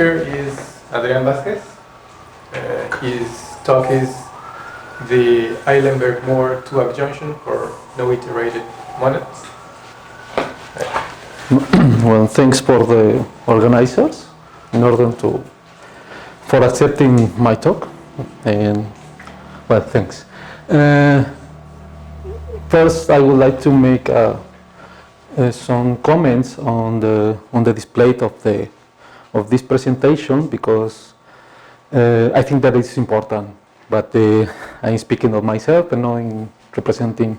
Here is Adrián Vázquez. His talk is the Eilenberg-Moore two-act junction for no iterated monads. Well, thanks for the organizers for accepting my talk, and well, thanks. First, I would like to make some comments on the display of this presentation, because I think that it's important. But I'm speaking of myself and not in representing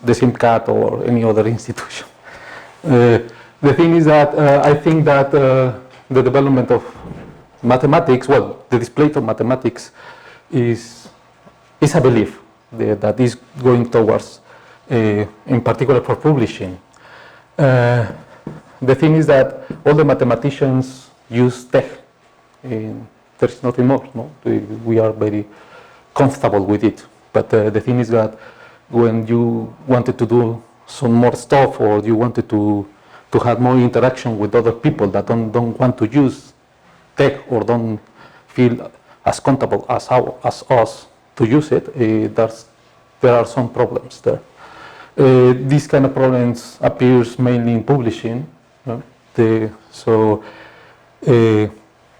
the SIMCAT or any other institution. The thing is that I think that the development of mathematics, well, the display of mathematics is a belief that is going towards, in particular for publishing. The thing is that all the mathematicians use tech, and there's nothing more. No? We are very comfortable with it. But the thing is that when you wanted to do some more stuff, or you wanted to have more interaction with other people that don't want to use tech or don't feel as comfortable as us to use it, there are some problems there. These kind of problems appears mainly in publishing.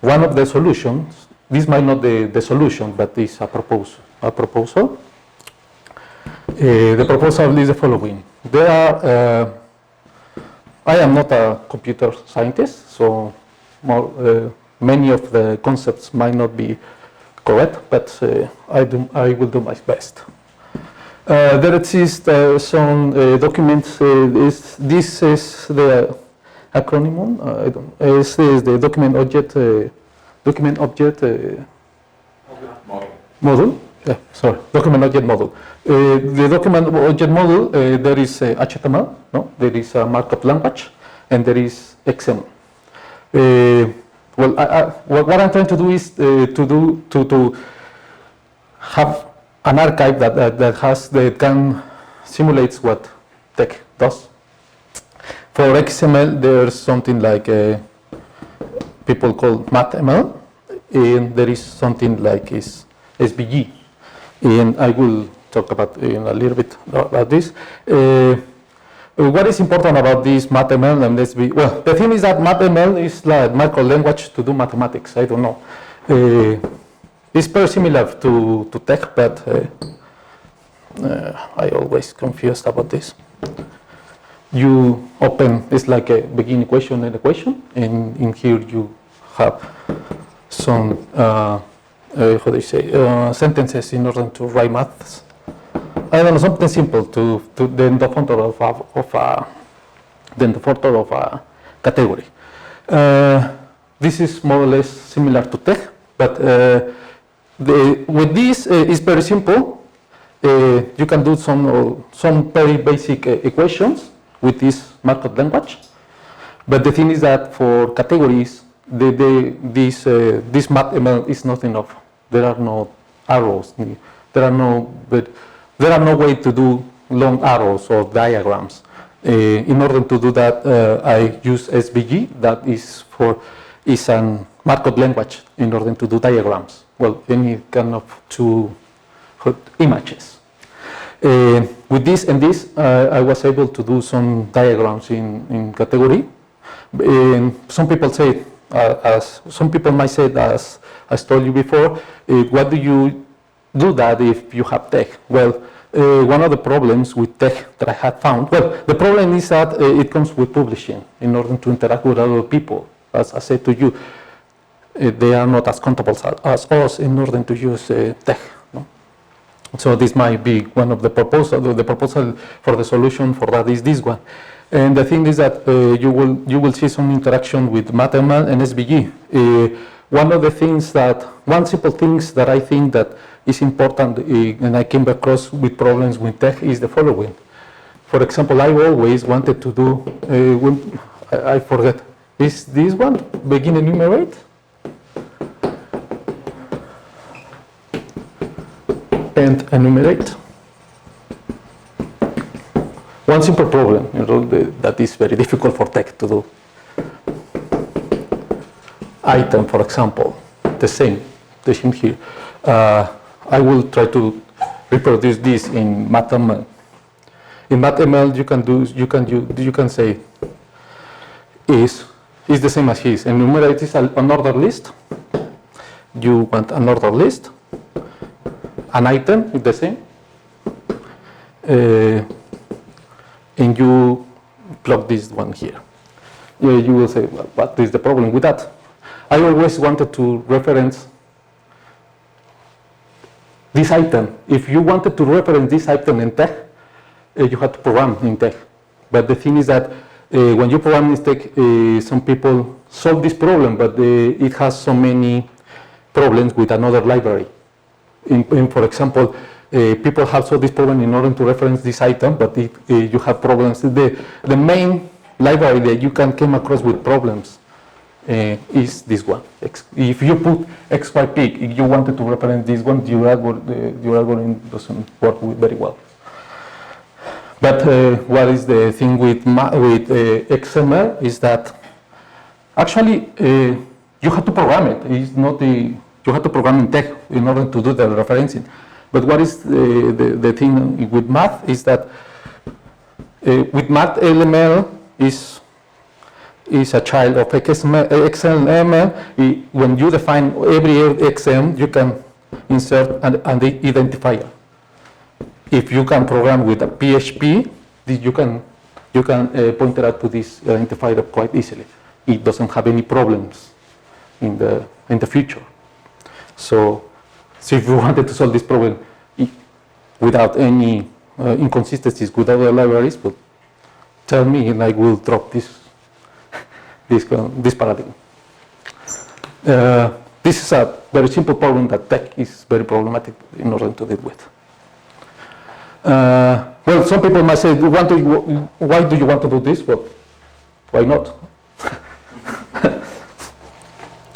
One of the solutions, this might not be the solution, but it's a proposal. The proposal is the following. I am not a computer scientist, so many of the concepts might not be correct, but I will do my best. There exist some documents. This is the acronym. This is the document object model. Yeah, sorry, document object model. The document object model, there is HTML, no? There is a markup language, and there is XML. What I'm trying to do is to have an archive that can simulates what tech does. For XML, there's something like people call MathML, and there is something like SVG, and I will talk about in a little bit about this. What is important about this MathML and SVG? Well, the thing is that MathML is like micro language to do mathematics. I don't know. It's very similar to tech, but I always confused about this. You open, it's like a begin equation and equation, and in here you have some sentences in order to write maths. I don't know, something simple to then the founder of a category. This is more or less similar to tech, but with this it's very simple. You can do some very basic equations with this markup language. But the thing is that for categories, this MathML is not enough. There are no arrows. There are no way to do long arrows or diagrams. In order to do that, I use SVG. That is a markup language in order to do diagrams. Well, any kind of two images. With this and this, I was able to do some diagrams in category. Some people say, some people might say, as I told you before, what do you do that if you have tech? Well, one of the problems with tech that I had found, well, the problem is that it comes with publishing in order to interact with other people. As I said to you, they are not as comfortable as us in order to use tech. No? So this might be one of the proposals. The proposal for the solution for that is this one. And the thing is that you will see some interaction with MathML and SVG. One simple things that I think that is important, and I came across with problems with tech, is the following. For example, I always wanted to do, I forget, is this one, begin enumerate? And enumerate. One simple problem, that is very difficult for tech to do. item, for example, the same here. I will try to reproduce this in MathML. In MathML, you can say is the same as his. Enumerate is an order list. You want an order list. An item is the same. And you plug this one here. You will say, well, what is the problem with that? I always wanted to reference this item. If you wanted to reference this item in TeX, you had to program in TeX. But the thing is that when you program in TeX, some people solve this problem, but it has so many problems with another library. For example, people have solved this problem in order to reference this item, but you have problems. The main library that you can come across with problems is this one. If you put XYPIC, if you wanted to reference this one, your algorithm doesn't work very well. But what is the thing with XML is that actually you have to program it. It's not you have to program in TeX in order to do the referencing. But what is the thing with math is that with math, LML is a child of XML. When you define every XM, you can insert an identifier. If you can program with a PHP, you can point it out to this identifier quite easily. It doesn't have any problems in the future. So if you wanted to solve this problem without any inconsistencies with other libraries, but tell me and I will drop this paradigm. This is a very simple problem that TeX is very problematic in order to deal with. Well, some people might say, why do you want to do this? Well, why not?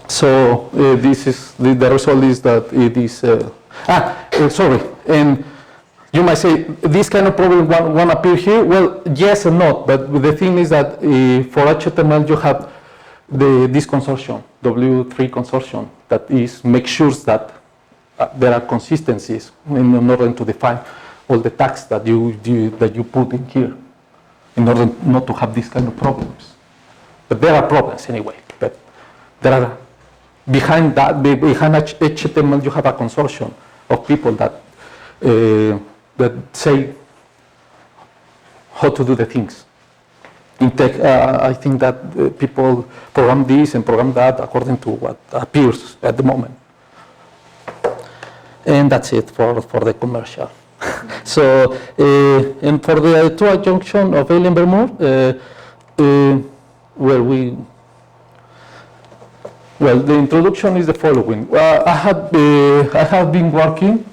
So this is the result is that it is. Sorry, and you might say this kind of problem won't appear here. Well, yes and no, but the thing is that for HTML you have this consortium, W3 consortium, that makes sure that there are consistencies in order to define all the tags that you put in here, in order not to have these kind of problems. But there are problems anyway. But there are behind HTML you have a consortium of people that say how to do the things. In TeX, I think that people program this and program that according to what appears at the moment. And that's it for the commercial. So, and for the two adjunction of Eilenberg-Moore, the introduction is the following. I have been working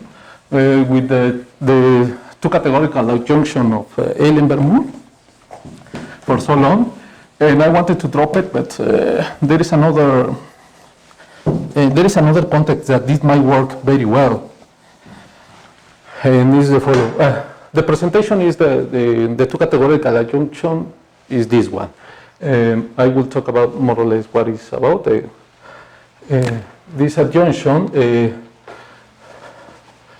with the two categorical adjunction of Eilenberg-Moore for so long, and I wanted to drop it, but there is another context that this might work very well. And this is the following. The presentation is the two categorical adjunction is this one. I will talk about more or less what it's about. This adjunction,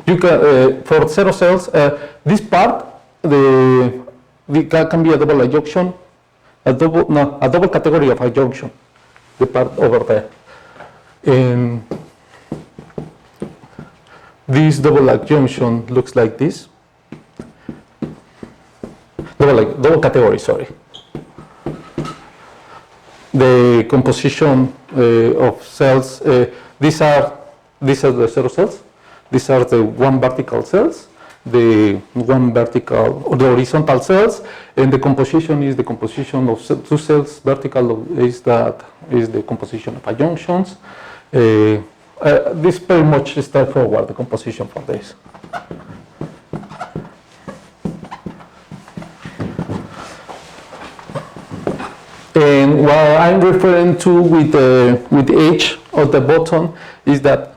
you can for zero cells. This part, can be a double adjunction, a double category of adjunction. The part over there. And this double adjunction looks like this. Double category, sorry. The composition of cells, these are the zero cells. These are the one vertical cells, the one vertical or the horizontal cells, and the composition is the composition of two cells. Vertical is the composition of adjunctions. This very much is straightforward, the composition for this. And what I'm referring to with the H of the button is that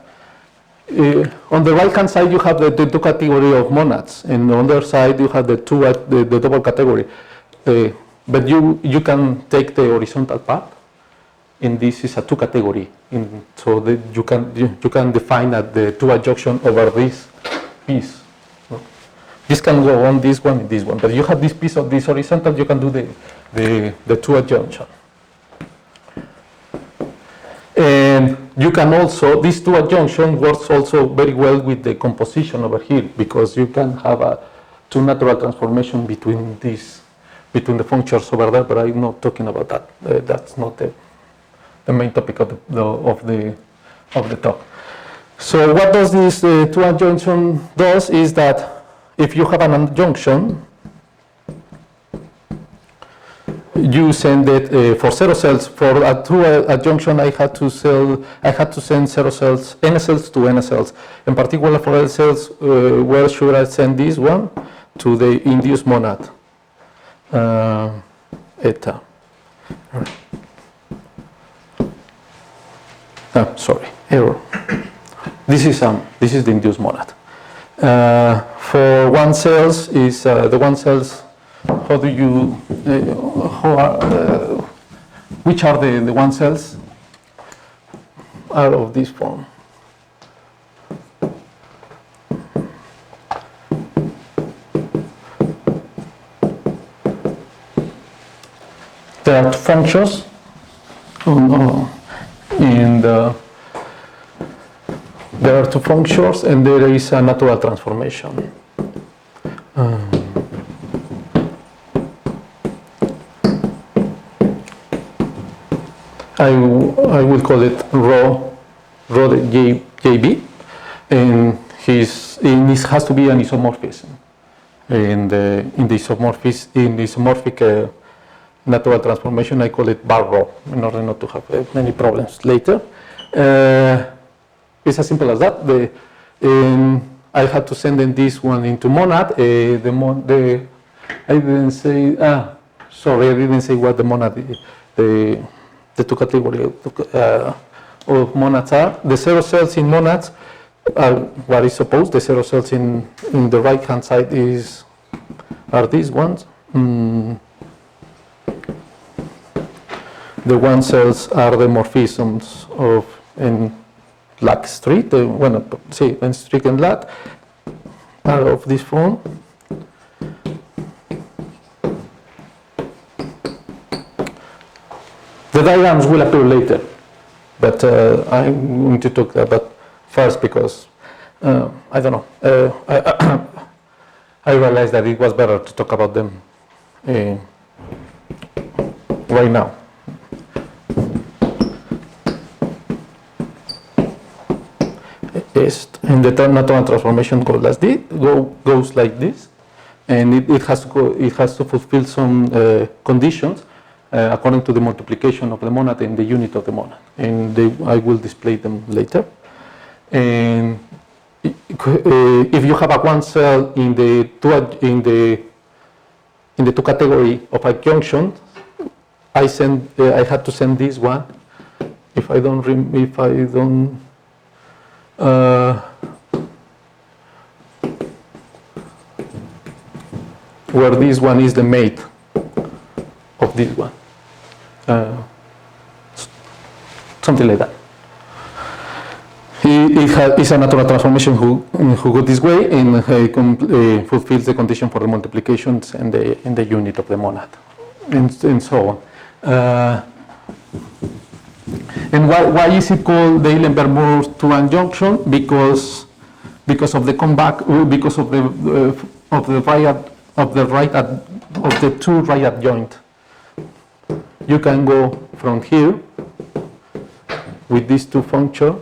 on the right hand side you have the two category of monads, and on the other side you have the double category. But you can take the horizontal part and this is a two category. So that you can define the two adjunction over this piece. This can go on this one and this one, but you have this piece of this horizontal, you can do the two adjunction. And you can also, this two adjunction works also very well with the composition over here, because you can have a two natural transformation between the functions over there, but I'm not talking about that. That's not the main topic of the talk. So what does this two adjunction does is that if you have an adjunction, you send it for zero cells. For a two adjunction, I had to send zero cells, n cells to n cells. In particular, for L cells, where should I send this one? To the induced monad, eta. Sorry, error. This is the induced monad. For one cells is the one cells. How do you? Which are the one cells? Are of this form. There are two functions, and there are two functions, and there is a natural transformation. I will call it rho JB, and it has to be an isomorphism. And in the isomorphic natural transformation, I call it bar rho, in order not to have many problems later. It's as simple as that. I had to send in this one into monad. I didn't say. Sorry, I didn't say what the monad. The two categories of monads are. The zero cells in monads are what is supposed. The zero cells in the right hand side are these ones. The one cells are the morphisms of in Lack street. In street and Lack are of this form. The diagrams will appear later, but I'm going to talk about first because I don't know. I realized that it was better to talk about them right now. And the natural transformation goes like this, and it has to fulfill some conditions. According to the multiplication of the monad and the unit of the monad, and I will display them later. And if you have a one cell in the two category of adjunction, I had to send this one. If I don't, where this one is the mate of this one. Something like that. It's a natural transformation who go this way and fulfills the condition for the multiplications and the unit of the monad, and so on. And why is it called the Eilenberg-Moore two adjunction? Because of the comeback, because of the two right adjoint. You can go from here with these two functions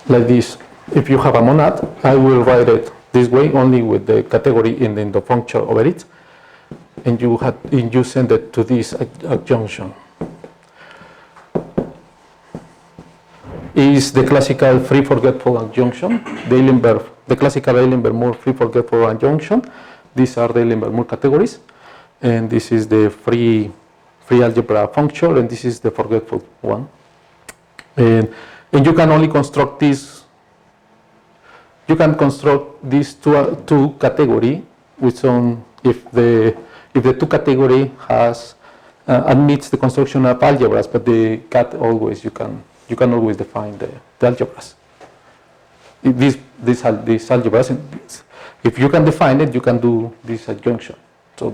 like this. If you have a monad, I will write it this way only with the category and then the function over it, and you send it to this adjunction. Is the classical free forgetful adjunction, the classical Eilenberg-Moore free forgetful adjunction. These are the Eilenberg-Moore categories, and this is the free algebra function, and this is the forgetful one. And you can only construct this. You can construct these two category with some if the two category has admits the construction of algebras, but the cat always you can always define the algebras. These algebras, if you can define it, you can do this adjunction. So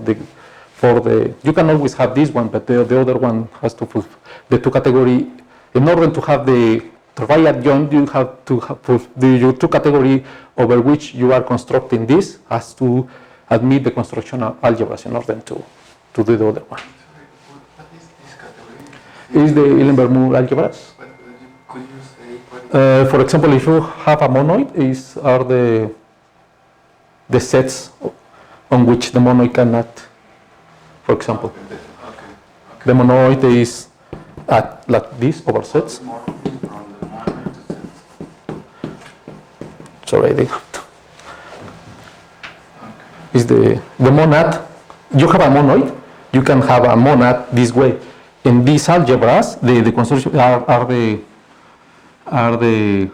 you can always have this one, but the other one has to fulfill the two category. In order to have the right adjoint, you have to have your two category over which you are constructing this has to admit the construction of algebras in order to do the other one. What is this category? Is the Eilenberg-Moore algebras? Could you say what For example, if you have a monoid, are the sets on which the monoid can act. For example, the monoid is like this over sets. Sorry, they have to. Is the monad? You have a monoid. You can have a monad this way. In these algebras, the construction are the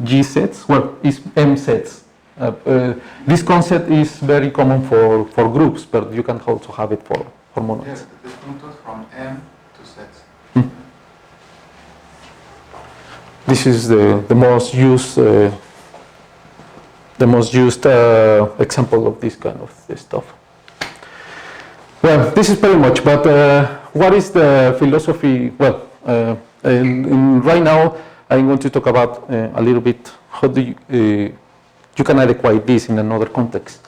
G sets. Well, it's M sets. This concept is very common for groups, but you can also have it for monoids. Yes, the puntos from M to sets. This is the most used example of this kind of stuff. Well, this is pretty much. But what is the philosophy? Well, right now I'm going to talk about a little bit how do you can adequate this in another context.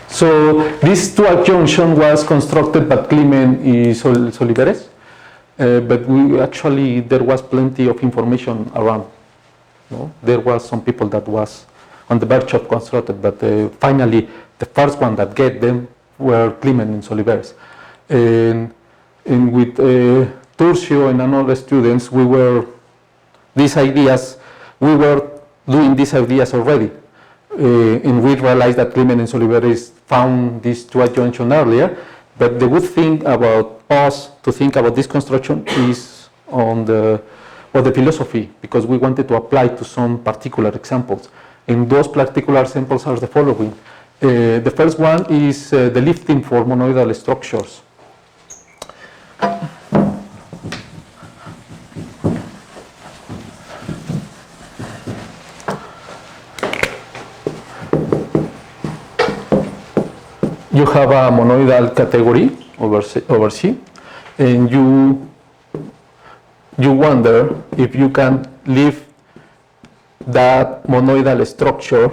So this dual junction was constructed by Climent y Soliveres, but there was plenty of information around. No? There was some people that was on the verge of constructed, but finally the first one that get them were Climent and Soliveres. And with Turcio and another students, we were doing these ideas already. And we realized that Climent and Soliveres found this dual junction earlier, but the good thing about us to think about this construction is on the philosophy, because we wanted to apply to some particular examples. And those particular examples are the following. The first one is the lifting for monoidal structures. You have a monoidal category over C, and you wonder if you can lift that monoidal structure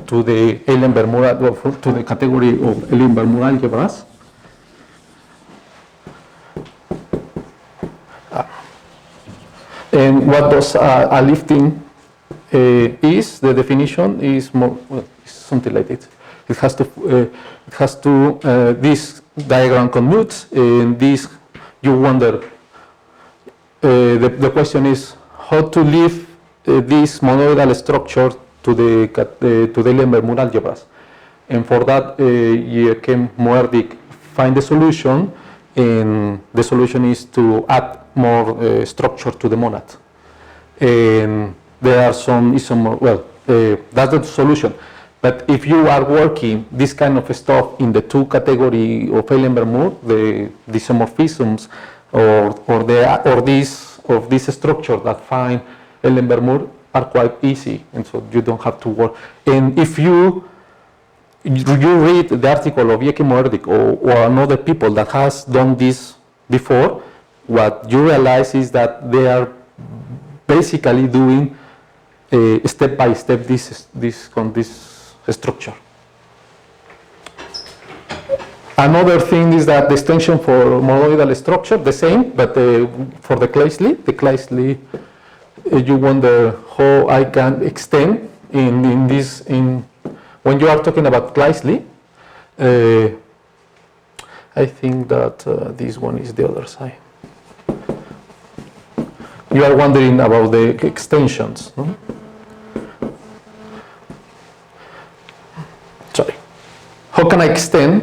to the Eilenberg-Moore, to the category of Eilenberg-Moore algebras. And what does a lifting is? The definition is more something like this. It has to this diagram commutes, and this you wonder. The question is how to lift this monoidal structure to the Eilenberg-Moore algebras, and for that Joachim Moerdig find the solution, and the solution is to add more structure to the monad. And there are some isomorph. Well, that's the solution. But if you are working this kind of stuff in the two category of Eilenberg-Moore, the isomorphisms or this structure that find Eilenberg-Moore are quite easy, and so you don't have to work. And if you read the article of Joachim Moerdig or another people that has done this before, what you realize is that they are basically doing step by step this structure. Another thing is that the extension for monoidal structure, the same, but for the Kleisli, you wonder how I can extend when you are talking about Kleisli. I think that this one is the other side. You are wondering about the extensions, no? Sorry. How can I extend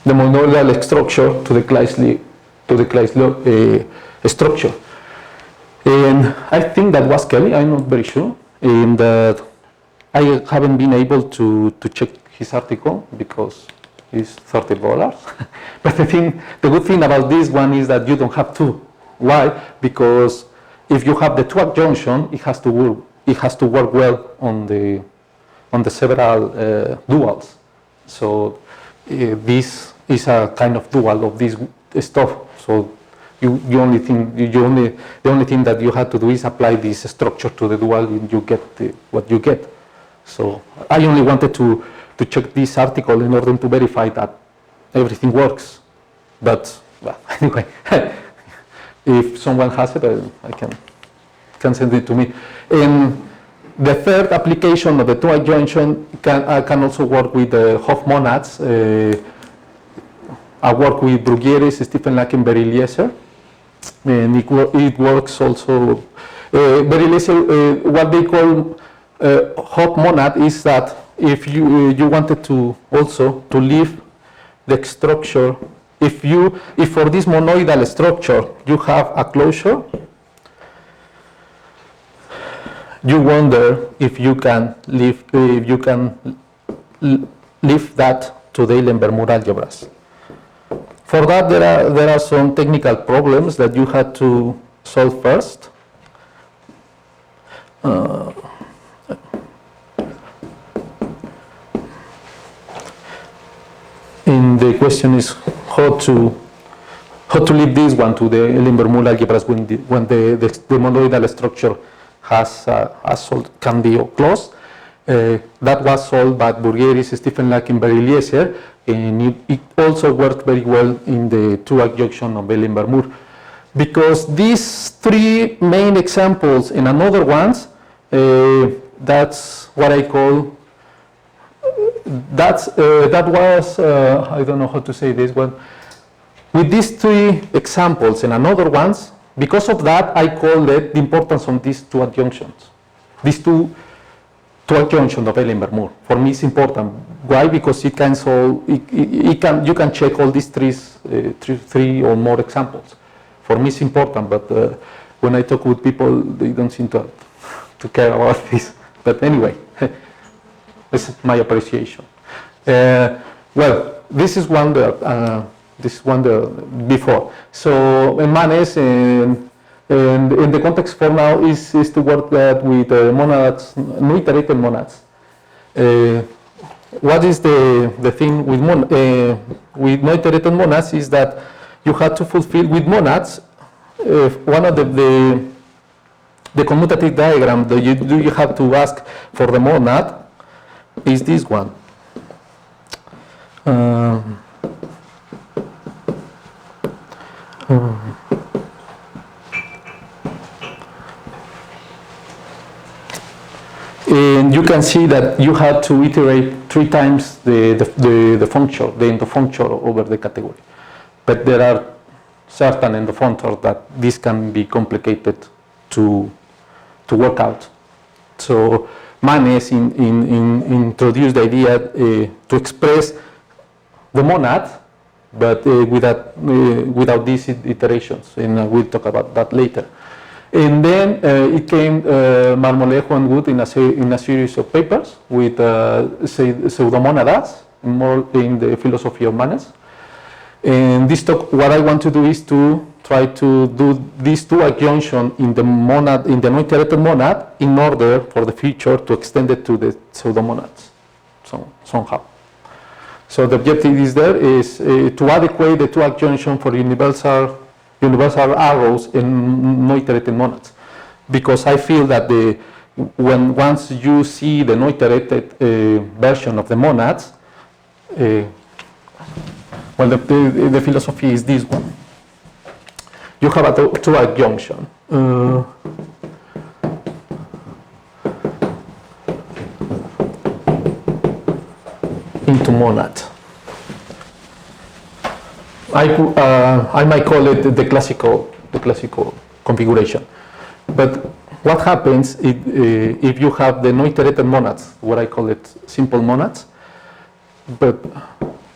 the monoidal structure to the class structure? And I think that was Kelly, I'm not very sure, and I haven't been able to check his article because it's $30. But the good thing about this one is that you don't have to. Why? Because if you have the two adjunction, it has to work well on the several duals. So this is a kind of dual of this stuff. So the only thing that you have to do is apply this structure to the dual, and you get what you get. So I only wanted to check this article in order to verify that everything works. But well, anyway, if someone has it, I can send it to me. And the third application of the two adjunction can also work with the Hoff monads. I work with Bruguieres, Stephen Lackenberg, Eliezer, and it works also. Eliezer, what they call Hoff monad is that if you wanted to also to leave the structure, if for this monoidal structure you have a closure, you wonder if you can leave that to the Eilenberg-Moore algebras. For that, there are some technical problems that you had to solve first. And the question is how to leave this one to the Eilenberg-Moore algebras when the monoidal structure can be closed. That was solved by Bruguieres, Stephen Lackenberg, Eliezer, and it also worked very well in the two adjunction of Eilenberg-Moore. Because these three main examples and another ones, that's what I call, that was, I don't know how to say this one. With these three examples and another ones, because of that, I call it the importance of these two adjunctions. These two adjunctions of Eilenberg-Moore. For me, it's important. Why? Because it can solve. You can check all these three or more examples. For me, it's important. But when I talk with people, they don't seem to care about this. But anyway, this is my appreciation. Well, this is one that. This one before. So Manes and in the context for now is to work with monads, no iterated monads. What is the thing with no iterated monads is that you have to fulfill with monads one of the commutative diagram that you have to ask for the monad is this one. And you can see that you have to iterate 3 times the function, the endofunctor over the category. But there are certain endofunctors that this can be complicated to work out. So Manes introduced the idea to express the monad, but without these iterations, and we'll talk about that later. And then it came Marmolejo and Wood in a series of papers with pseudomonadas, more in the philosophy of Manes. And this talk, what I want to do is to try to do these two adjunctions in the monad, in the non-iterated monad, in order for the future to extend it to the pseudomonads, somehow. So the objective is to adequate the two adjunctions for universal arrows in no-iterated monads, because I feel that once you see the no-iterated version of the monads, well, the philosophy is this one. You have a two adjunction. Into monad. I might call it the classical configuration. But what happens if you have the no-iterated monads, what I call it simple monads, but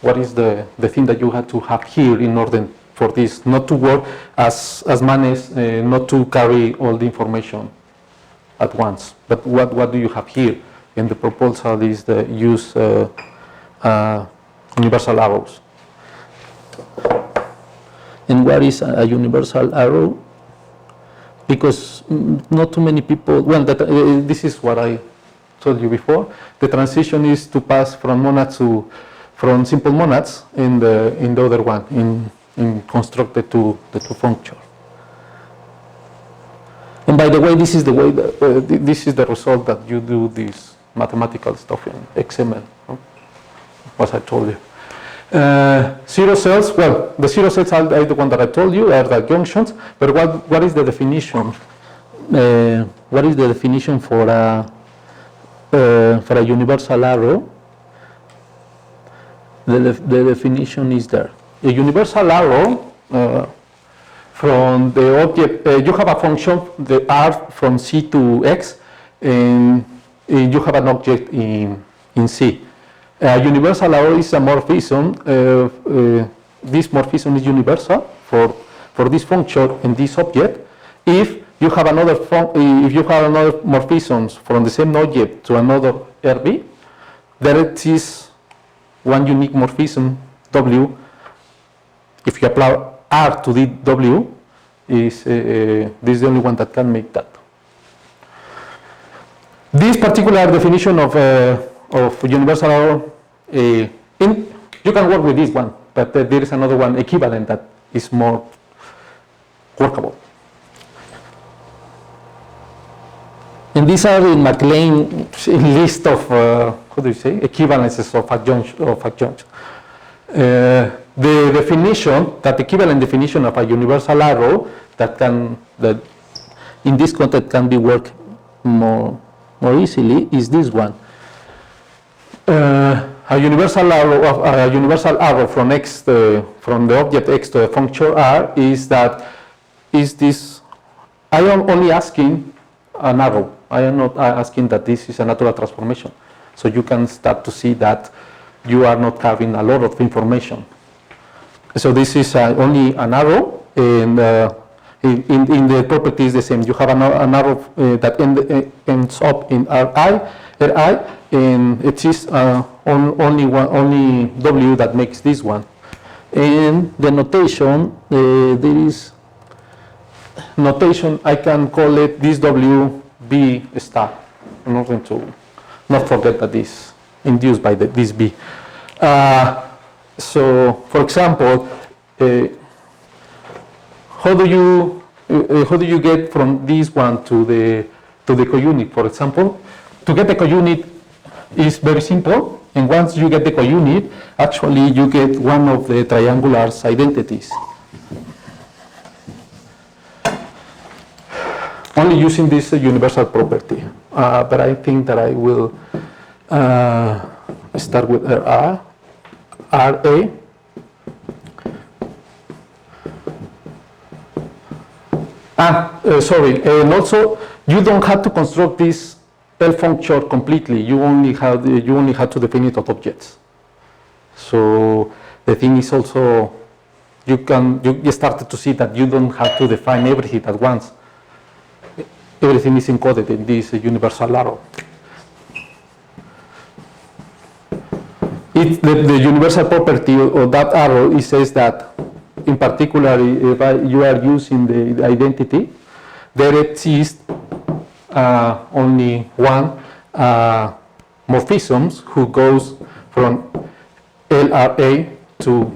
what is the thing that you have to have here in order for this not to work as managed, not to carry all the information at once? But what do you have here? In the proposal is the use universal arrows. And what is a universal arrow? Because not too many people, well, this is what I told you before. The transition is to pass from monads from simple monads in the other one, in constructed to the two functions. And by the way, this is the way this is the result that you do this mathematical stuff in XML, as I told you. Zero cells, well, the zero cells are the one that I told you, are the junctions, but what is the definition? What is the definition for a universal arrow? The definition is there. A universal arrow, from the object, you have a function, the r from C to X, and you have an object in C. A universal arrow is a morphism. This morphism is universal for this function and this object. If you have another morphisms from the same object to another RB, there is one unique morphism W. If you apply R to the W, this is the only one that can make that. This particular definition of universal arrow, you can work with this one, but there is another one equivalent that is more workable. And these are in MacLean's list of equivalences of adjunction. The definition, that equivalent definition of a universal arrow that in this context can be worked more easily is this one. A universal arrow from X from the object X to the function R is this. I am only asking an arrow. I am not asking that this is a natural transformation. So you can start to see that you are not having a lot of information. So this is only an arrow, and in the property is the same. You have an arrow that ends up in Ri, and it is only W that makes this one. And the notation, there is notation, I can call it this W B star. I'm not going to not forget that this induced by this B. So, for example, how do you get from this one to the counit? For example, to get the counit is very simple, and once you get the counit, actually you get one of the triangular's identities. Only using this universal property, but I think that I will start with RA. Sorry, and also you don't have to construct this L function completely. You only have to define it of objects. So the thing is also you started to see that you don't have to define everything at once. Everything is encoded in this universal arrow. The universal property of that arrow, it says that, in particular, if you are using the identity, there exists only one morphisms who goes from LRA to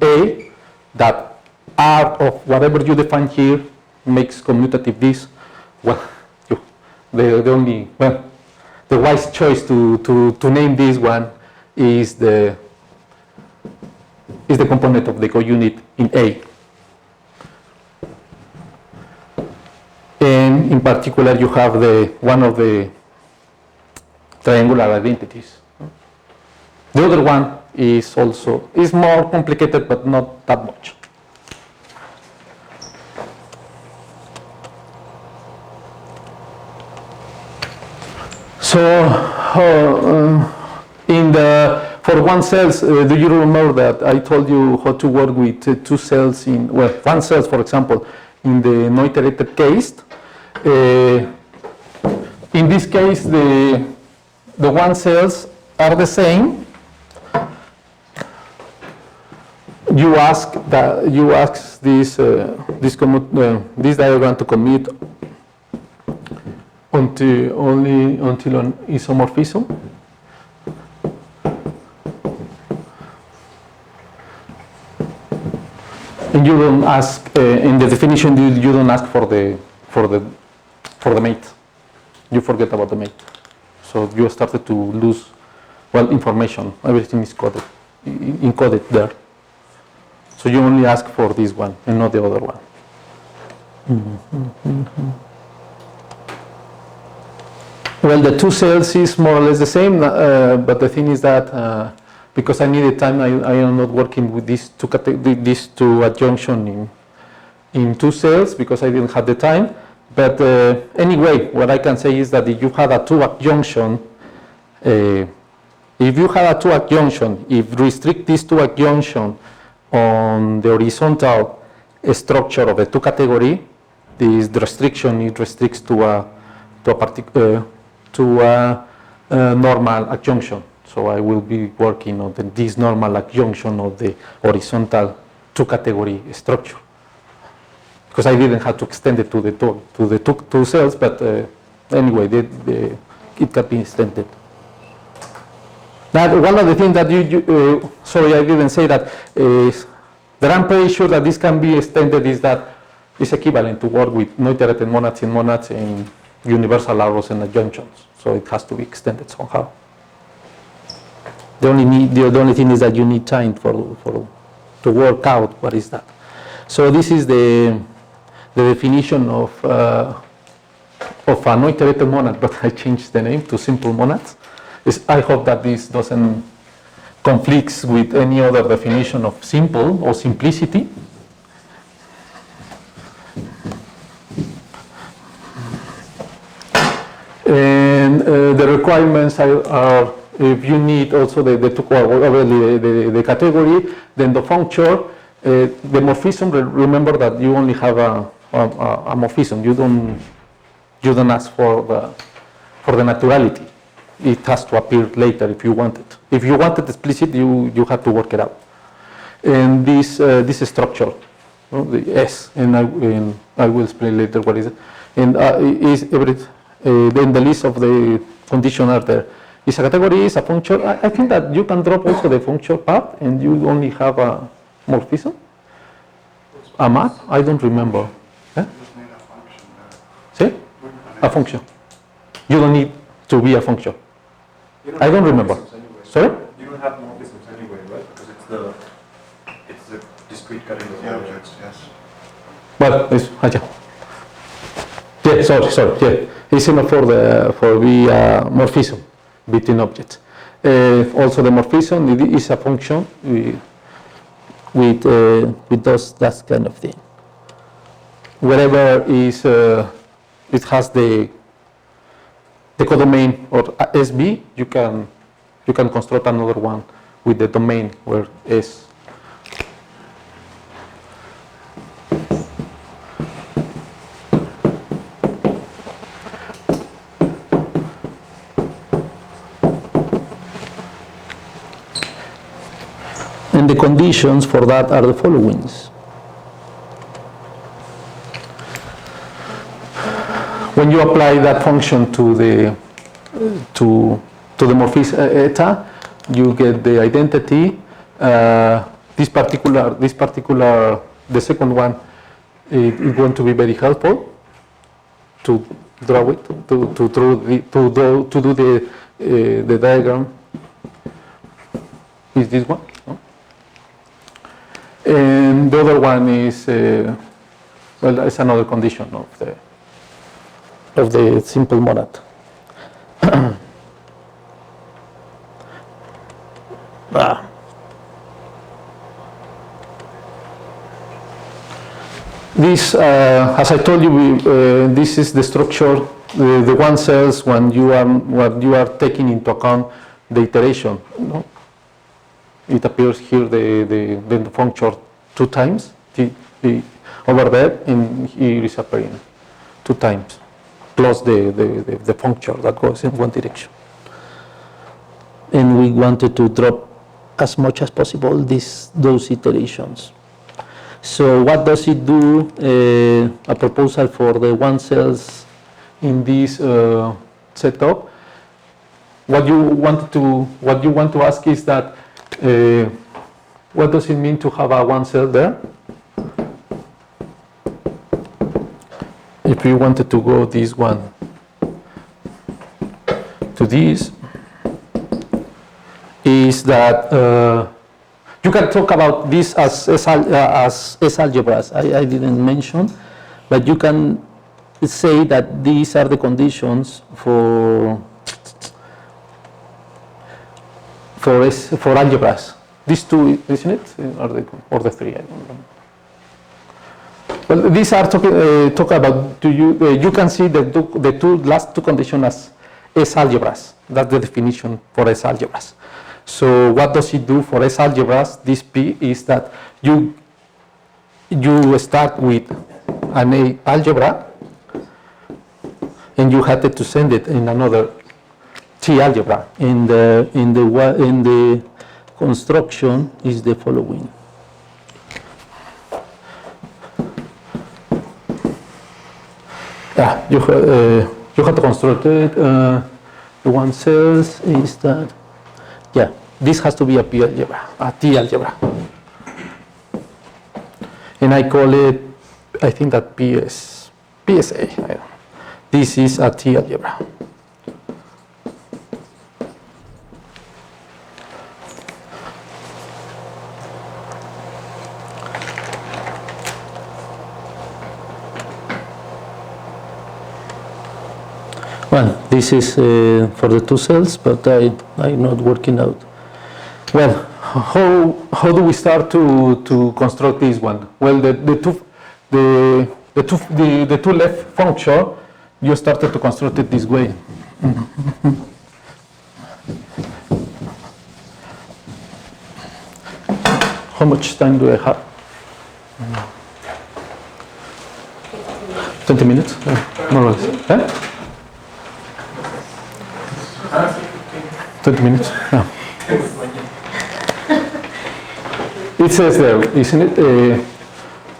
A, that R of whatever you define here makes commutative this. Well, the wise choice to name this one is the component of the counit in A. And in particular, you have one of the triangular identities. The other one is more complicated, but not that much. So, For one cells, do you remember that I told you how to work with two cells in, well, one cell, for example, in the no-iterated case? In this case, the one cells are the same. You ask this diagram to commute until an isomorphism. And you don't ask in the definition. You don't ask for the mate. You forget about the mate. So you started to lose, well, information. Everything is encoded there. So you only ask for this one and not the other one. Well, the two cells is more or less the same, but the thing is that because I needed time, I am not working with these two adjunction in two cells because I didn't have the time. But anyway, what I can say is that if you had a two adjunction, if restrict these two adjunction on the horizontal structure of a two category, this restriction, it restricts to a normal adjunction. So I will be working on this normal adjunction of the horizontal two category structure. Because I didn't have to extend it to the two cells, but anyway, it can be extended. Now, one of the things that sorry, I didn't say that, that I'm pretty sure that this can be extended is that it's equivalent to work with no-iterated monads in universal arrows and adjunctions. So it has to be extended somehow. The only thing is that you need time to work out what is that. So this is the definition of a no-iterated monad, but I changed the name to simple monads. I hope that this doesn't conflicts with any other definition of simple or simplicity. And the requirements are if you need also the category, then the function, the morphism. Remember that you only have a morphism. You don't ask for the naturality. It has to appear later if you want it. If you want it explicit, you have to work it out. And this structure, the S, and I will explain later what is it. And then the list of the conditions are there. Is a category, is a function. I think that you can drop also the function part, and you only have a morphism, a map. I don't remember. See, a function. You don't need to be a function. I don't remember. Anyway. Sorry? You don't have morphisms anyway, right? Because it's the discrete category. The objects, yes. Well, it's, yeah, sorry, yeah. It's enough for the morphism between objects. Also, the morphism is a function with those that kind of thing. Wherever is it has the codomain or SB, you can construct another one with the domain where S. And the conditions for that are the following. When you apply that function to the morphism eta, you get the identity. This particular, the second one, is going to be very helpful to draw it, to do the diagram. Is this one? No? And the other one is well, it's another condition of the simple monad. This, as I told you, this is the structure, the one cells when you are taking into account the iteration. No? it appears here the function 2 times over there, and here is appearing 2 times, plus the function that goes in one direction. And we wanted to drop as much as possible those iterations. So what does it do? A proposal for the one cells In this setup, what you want to ask is that what does it mean to have a one cell there? If you wanted to go this one to this, is that you can talk about this as algebras. I didn't mention, but you can say that these are the conditions for algebras. These two, isn't it? Or the three? I don't know. Well, these are talk about. You can see the last two conditions as S-algebras. That's the definition for S-algebras. So what does it do for S-algebras? This P is that you start with an A algebra, and you had to send it in another T algebra. In the construction is the following. Yeah, you have to construct it. The one says is that, yeah, this has to be a P algebra, a T algebra. And I call it, I think that PSA. I don't know. This is a T algebra. Well, this is for the 2 cells, but I'm not working out. Well, how do we start to construct this one? Well, the two left function, you started to construct it this way. How much time do I have? 20 minutes? More or less. Eh? 20 minutes? No. It says there, isn't it?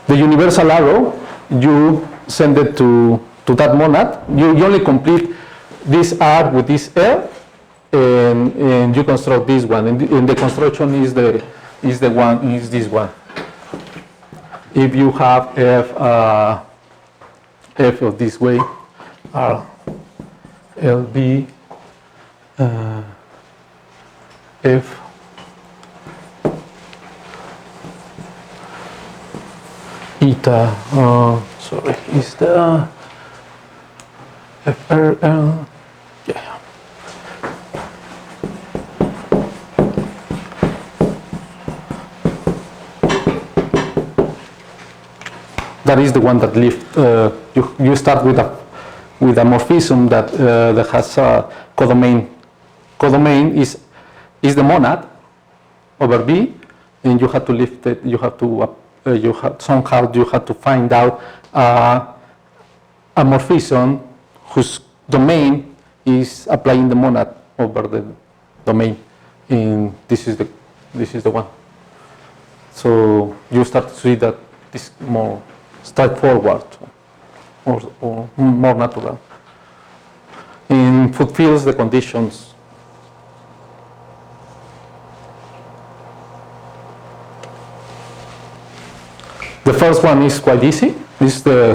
The universal arrow, you send it to that monad. You only complete this R with this L, and you construct this one. And the construction is this one. If you have F of this way, R, L, B, F, eta, sorry, is the FRL, yeah. That is the one that you start with a morphism that has a codomain. Codomain is the monad over B, and you have to lift it. You have to somehow to find out a morphism whose domain is applying the monad over the domain, and this is the one. So you start to see that this more straightforward or more natural, and fulfills the conditions. The first one is quite easy. It's the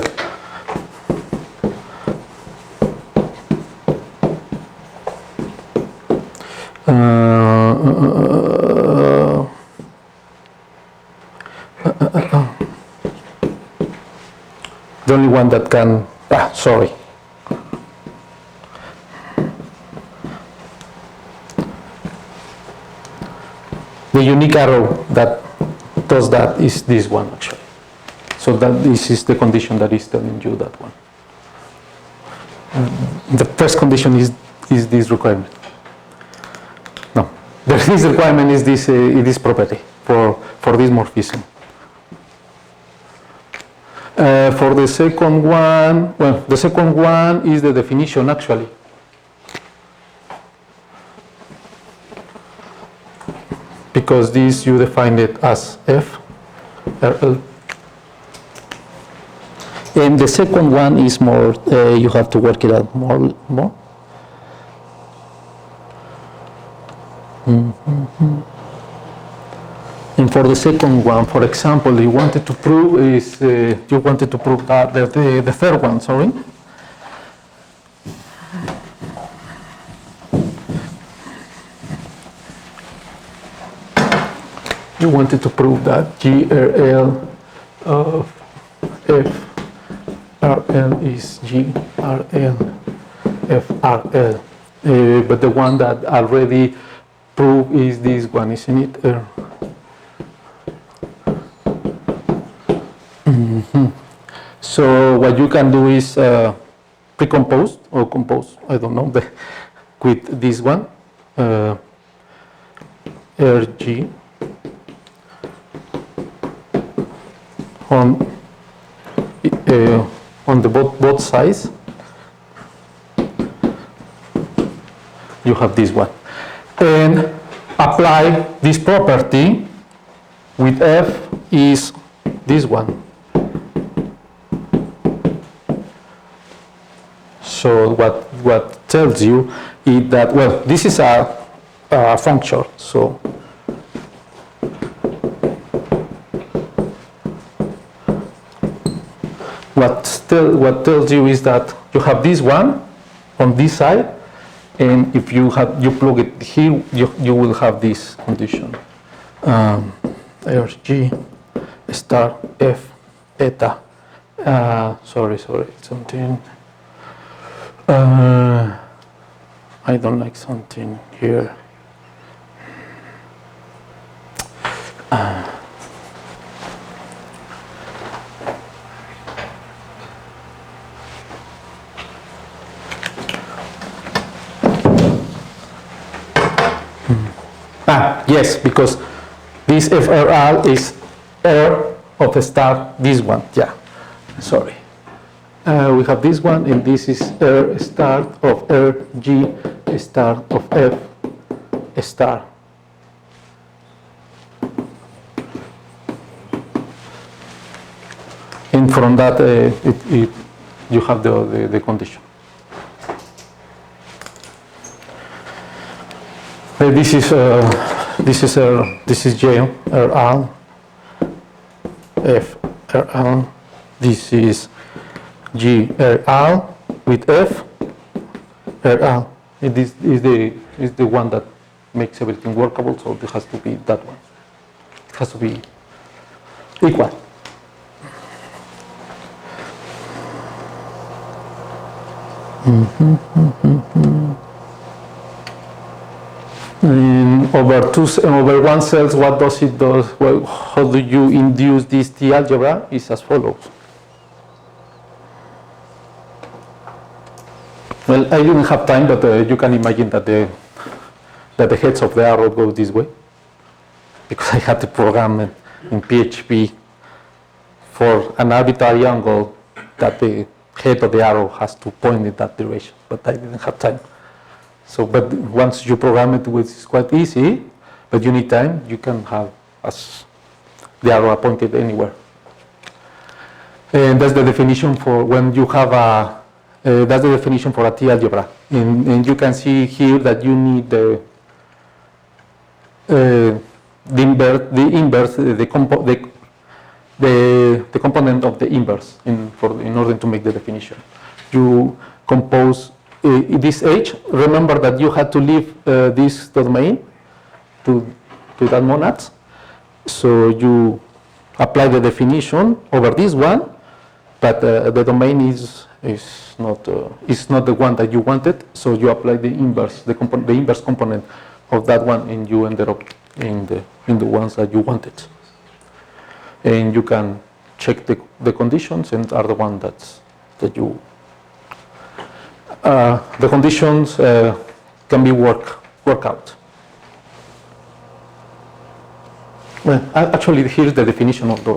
the only one that can. Sorry. The unique arrow that does that is this one actually. So that this is the condition that is telling you that one. The first condition is this requirement. No, This requirement is this property for this morphism. For the second one, well, the second one is the definition actually. Because this you define it as F, RL. And the second one is more, you have to work it out more. And for the second one, for example, you wanted to prove that the third one, sorry. You wanted to prove that GRL of FRL is GRL FRL. But the one that already proved is this one, isn't it? So what you can do is pre-compose or compose, I don't know, with this one, RG on the both sides. You have this one, and apply this property with F is this one. So what tells you is that, well, this is a function, so what tells you is that you have this one on this side, and if you plug it here, you will have this condition. RG star F eta. Sorry, something. I don't like something here. Yes, because this FRL is R of the star, this one, yeah, sorry. We have this one, and this is R star of R, G star of F star. And from that, you have the condition. This is J R F R. This is G R with F R. This is the one that makes everything workable. So it has to be that one. It has to be equal. And over one cells, what does it do? Well, how do you induce this T algebra? Is as follows. Well, I didn't have time, but you can imagine that the heads of the arrow go this way, because I had to program it in PHP for an arbitrary angle that the head of the arrow has to point in that direction, but I didn't have time. So, but once you program it, it's quite easy, but you need time. You can have the arrow pointed anywhere. And that's the definition for when you have that's the definition for a T algebra. And you can see here that you need the component of the inverse in order to make the definition. You compose this H. Remember that you had to leave this domain to that monad. So you apply the definition over this one, but the domain is not the one that you wanted. So you apply the inverse, the inverse component of that one, and you ended up in the ones that you wanted. And you can check the conditions, and are the one that you. The conditions can be work out. Well, actually, here's the definition of the.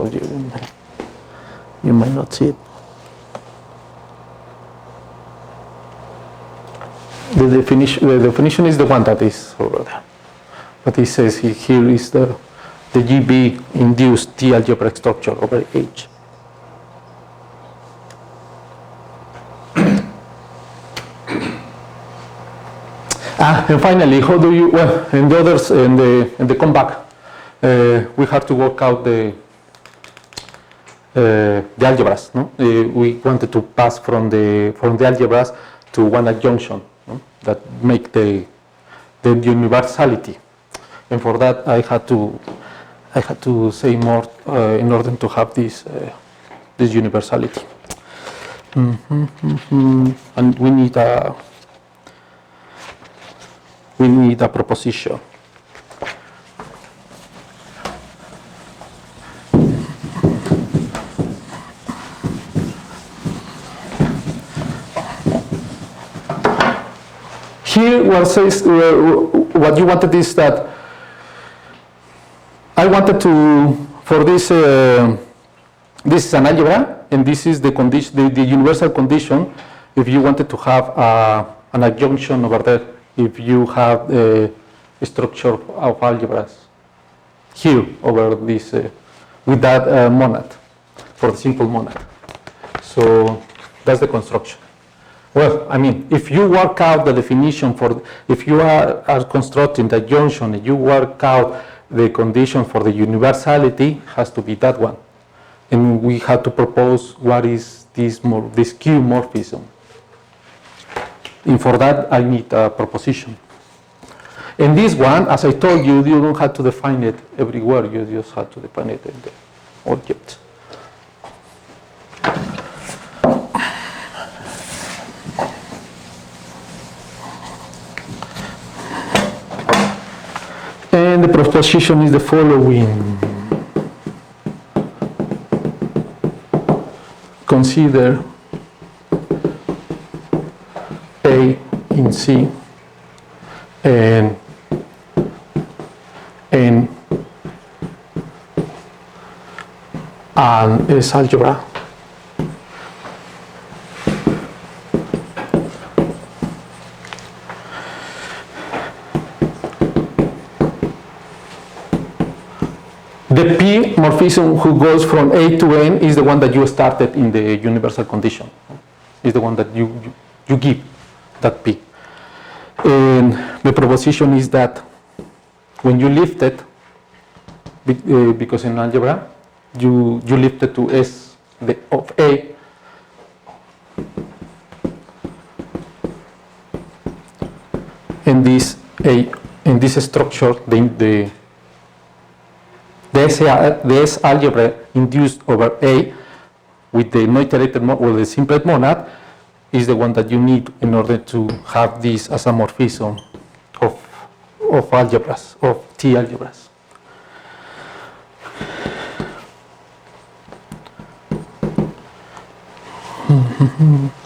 You might not see it. The definition is the one that is over there. But it says here is the GB induced T algebraic structure over H. And finally, how do you, well, in the others, in the comeback, we have to work out the algebras. No? We wanted to pass from the algebras to one adjunction, no? That make the universality. And for that, I had to say more in order to have this universality. And we need a proposition. Here, what you wanted is that I wanted to, for this, this is an algebra, and this is the condition, the universal condition. If you wanted to have an adjunction over there, if you have a structure of algebras here over this, with that monad, for the simple monad. So that's the construction. Well, I mean, if you work out the definition for, if you are constructing the adjunction and you work out the condition for the universality, has to be that one. And we have to propose what is this Q morphism. And for that, I need a proposition. And this one, as I told you, you don't have to define it everywhere. You just have to define it in the object. And the proposition is the following. Consider A in C and N and S algebra. The P morphism who goes from A to N is the one that you started in the universal condition. Is the one that you give, that P. And the proposition is that when you lift it, because in algebra, you lift it to S of A, and this structure, the S algebra induced over A with the no iterated or the simplet monad is the one that you need in order to have this as a morphism of algebras, of T algebras.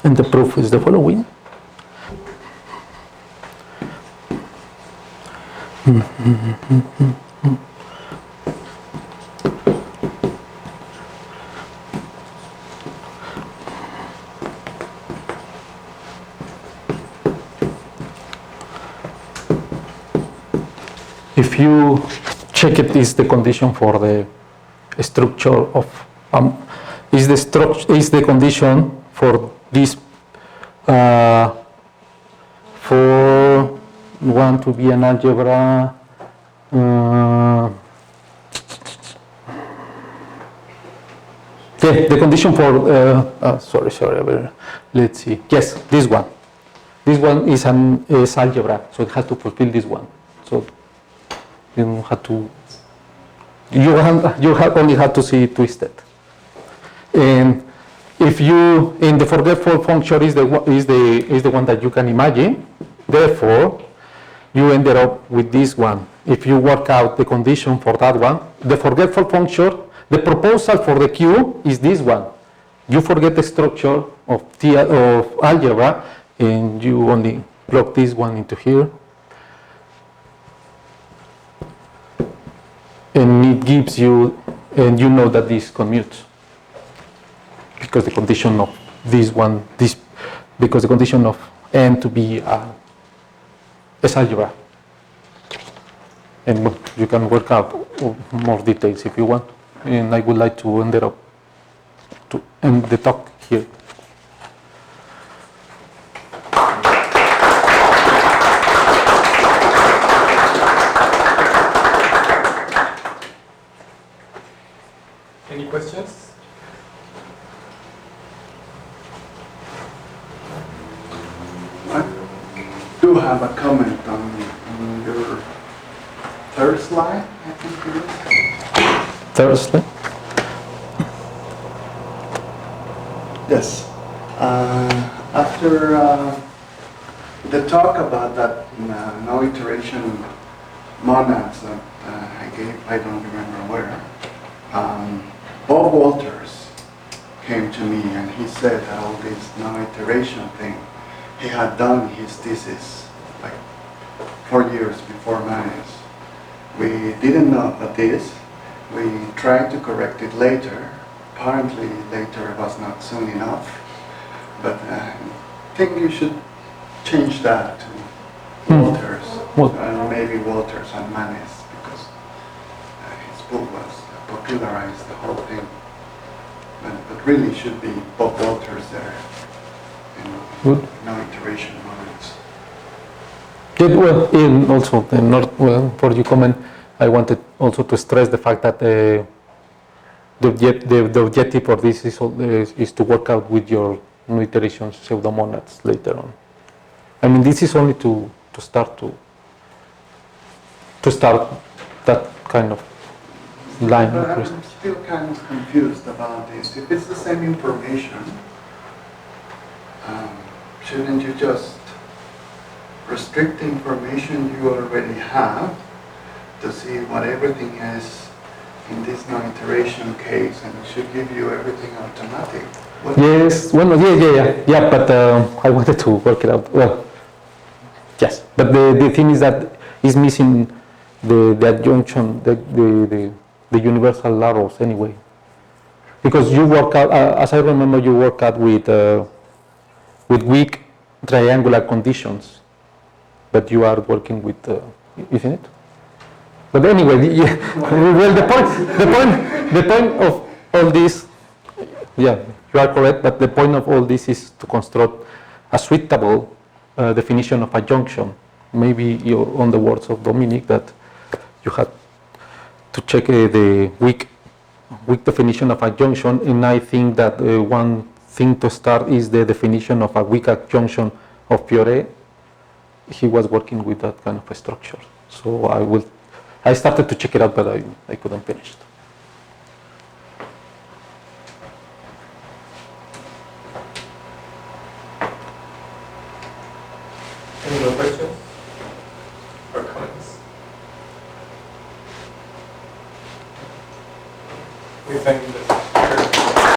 And the proof is the following. If you check it, is the condition for the structure of is the condition for this for one to be an algebra. The condition for sorry. Let's see. Yes, this one. This one is algebra, so it has to fulfill this one. So you don't have to. Only have to see it twisted. And if you in the forgetful function is the one that you can imagine. Therefore, you ended up with this one. If you work out the condition for that one, the forgetful function, the proposal for the Q is this one. You forget the structure of algebra, and you only plug this one into here. and it gives you, and you know that this commutes because the condition of this one, because the condition of n to be is algebra, and you can work out more details if you want. And I would like to end the talk here. Any questions? I do have a comment on your third slide, I think it is. Thursday. Yes. After the talk about that no iteration monads that I gave, I don't remember where, Bob Walters came to me and he said that all this no iteration thing, he had done his thesis like 4 years before mine. We didn't know about this. We tried to correct it later. Apparently later was not soon enough, but I think you should change that to Walters, maybe Walters and Manes, because his book was popularized the whole thing. But really should be Bob Walters there, Good. no iteration moments. Yeah, well, and also for your comment, I wanted also to stress the fact that the objective for this is to work out with your no iteration pseudomonads later on. I mean, this is only to start that kind of line. But I'm still kind of confused about this. If it's the same information, shouldn't you just restrict the information you already have to see what everything is in this no-iteration case, and it should give you everything automatic? Yes, well, yeah, but I wanted to work it out. Well, yes, but the thing is that is missing the adjunction, the universal arrows anyway. Because you work out, as I remember, you work out with weak triangular conditions, but you are working with, isn't it? But anyway, yeah, well, the point of all this, yeah, you are correct, but the point of all this is to construct a suitable definition of adjunction. Maybe you're on the words of Dominic that you had to check the weak definition of adjunction, and I think that one thing to start is the definition of a weak adjunction of Poiret. He was working with that kind of a structure. So I started to check it out, but I couldn't finish it. Any more questions or comments? We thank you.